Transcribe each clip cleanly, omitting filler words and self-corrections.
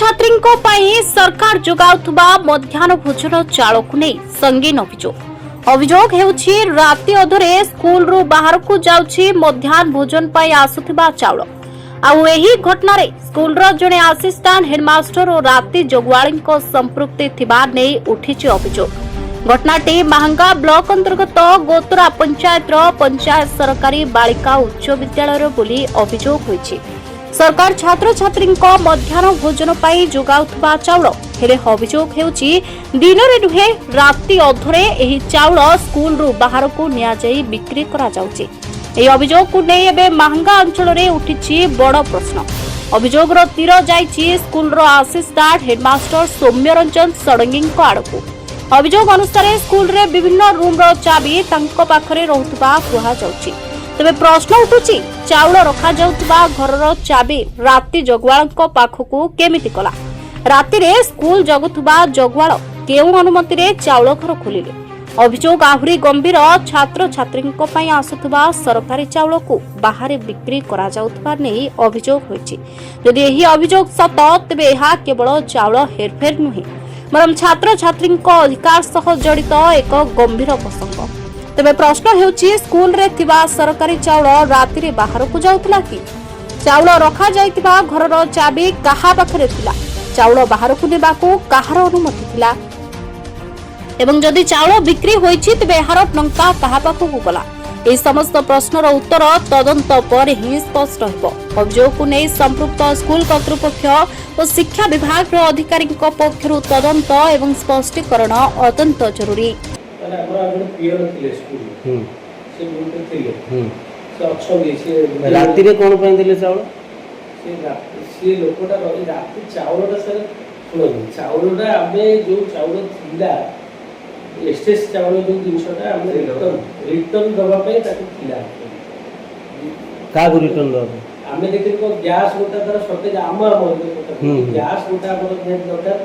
छात्री सरकार जोगाउथुबा मध्याह्न भोजन चाउल को नहीं संगीन अभियोग हेउछि राति अधरे स्कूल रु बाहर को जाउछि मध्याह्न भोजन पाई आसुथिबा चाउल आउ एही घटना रे स्कूल रो जने असिस्टेंट हेडमास्टर और राति जगुआली संपृक्ति थिबा नै उठिछि अभियोग। घटनाटी महंगा ब्लॉक अंतर्गत गोतरा पंचायत पंचायत सरकारी बालिका उच्च विद्यालय बोली अभियोग होइछि। सरकार छात्र छात्री मध्याह्न भोजन पाई जोगाउथुबा चाउल हेले अभियोग हेउछि दिन रे नुहे राति अधरे एही चाउल स्कूल रु बाहर को निया जाई बिक्री करा जाउछि। एही अभियोग को नै एबे महंगा अंचल रे उठिछि बड़ प्रश्न। अभियोग रो तीर जाइछि स्कूल रो असिस्टेंट हेडमास्टर सौम्य रंजन सडंगी आड़कू। अभियोग अनुसार स्कूल रे विभिन्न रूम रो चाबी तांको पाखरे रहुतबा कुहा जाउछि। तबे प्रश्न उठुछि चाउल रखा जाउतबा घरर चाबी राति जगुआलको पाखकू केमिति कला। राति रे स्कूल जगुतबा जगुआल केउ अनुमति रे चाउल घर खोलिले। अभियोग आहुरी गंभीर छात्र छात्री पई आसुतबा सरकारी चाउल को बाहर बिक्री करा जाउतबा नै अभियोग होइछि। यदि एही अभियोग सत तबे एहा केवल चाउल हेरफेर नुहे बरम छात्र छात्री अधिकार सह जड़ित एक गंभीर प्रसंग। तबे प्रश्न हेउछि स्कूल रे थिबा सरकारी चाउल राति रे बाहर को जाउतला कि चाउल रखा जाइतिबा घरर चाबी काहा पाखरे थिला चाउल बाहर को नेबाकू काहार अनुमति थिला एवं जदि चाउल बिक्री होइछि तबे एहार टंका काहा पाखकू गला। एही समस्त प्रश्नर उत्तर तदंत पर ही स्पष्ट हेबो। अभियोग को नै संपृक्त स्कूल कर्तृपक्ष और शिक्षा विभाग रो अधिकारी पक्षरु तदंत एवं स्पष्टीकरण अत्यंत जरूरी। राति रे कोन पय देले चाउल से लोकटा राति चाउलटा सर सुनो चाउलटा आमे जो चाउल थिला एक्सेस चाउल जो जिनसटा आमे रिटर्न दबा पे ताकू थिला का गो रिटर्न दबा आमे देखिन को गैस गोटा तर शॉर्टेज आमा गैस गोटा हमर नेट दरकार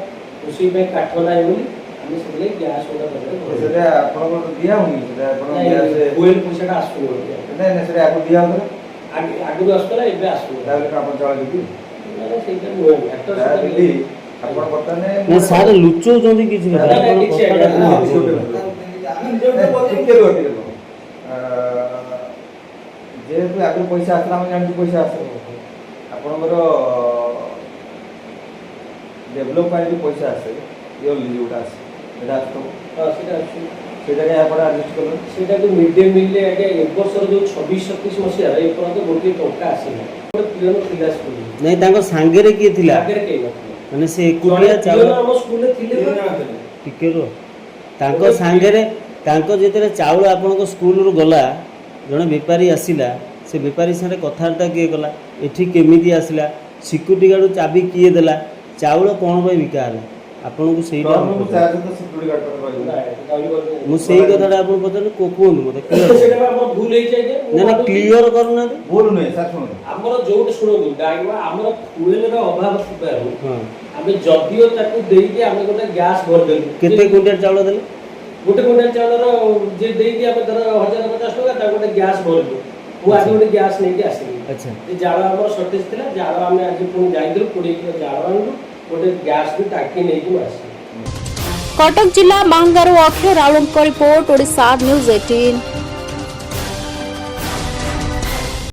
उसी में काठ नाही बोली आमे सबले गैस गोटा दरकार सेटा आपण को दिया होनी सेटा आपण गैस कोयल पैसाटा आसु नहीं नहीं सेटा आपण दिया होनी आगु आसला एबे आसु ताले आपण चाउल दिबी ना सेटा नो एक्टर दिली आपण बर्तने ना सारे लुचो जोंदी किछि ना आपण ठीक रोटी जेहेतु आगे पैसा आसला हम जानती पैसा आस आपणकर डेभलप भी पैसा आसे इयरली जोटा सेटा मिड डे मिल एक वर्ष जो 26-27 मसीहा एपर्यंत गोटे टंका आसीना गोटे पिलन थिला स्कूल नहीं तांको सांगे रे की थिला आगे रे केना माने से एकुटिया चाउल हम स्कूल रे थिले टिके रो तांको सांगे रे तांको जेतरे चाउल आपन को स्कूल रो गला जने व्यापारी आसिला से व्यापारी सारे कथार्ता किए गला एठी केमिति आसिला सिक्यूरिटी गार्ड चाबी किए देला चाउल कोन भाई बिकाला आपन को सेही चार्ज तो सिक्यूरिटी गार्ड पर मु सेही कथाडा आपन पतन को कोन मते क्लियर सेटा हमर भूल हे जाय जे ना क्लियर करना भूल नै सर सुनो हमर जोट सुनो डाइवा हमर फुएल रो अभाव थिबारु हां आमे जदियो ताकू देई के आमे गोटे गैस भर देलु केते क्विंटल चाउल देले गोटे क्विंटल चाउल रो जे देई के आमे 1050 टका ता गोटे गैस भरलु मु आज गोटे गैस नै के आसी अच्छा जे जाळा हमर शॉर्टेज थिला जाळा आमे आज पुनी जाइदलु 20 किलो जाळा आनलु गोटे गैस भी टाकी नै के आसी। कटक जिला महंगारू अक्षय रावल रिपोर्ट ओडिशा न्यूज 18।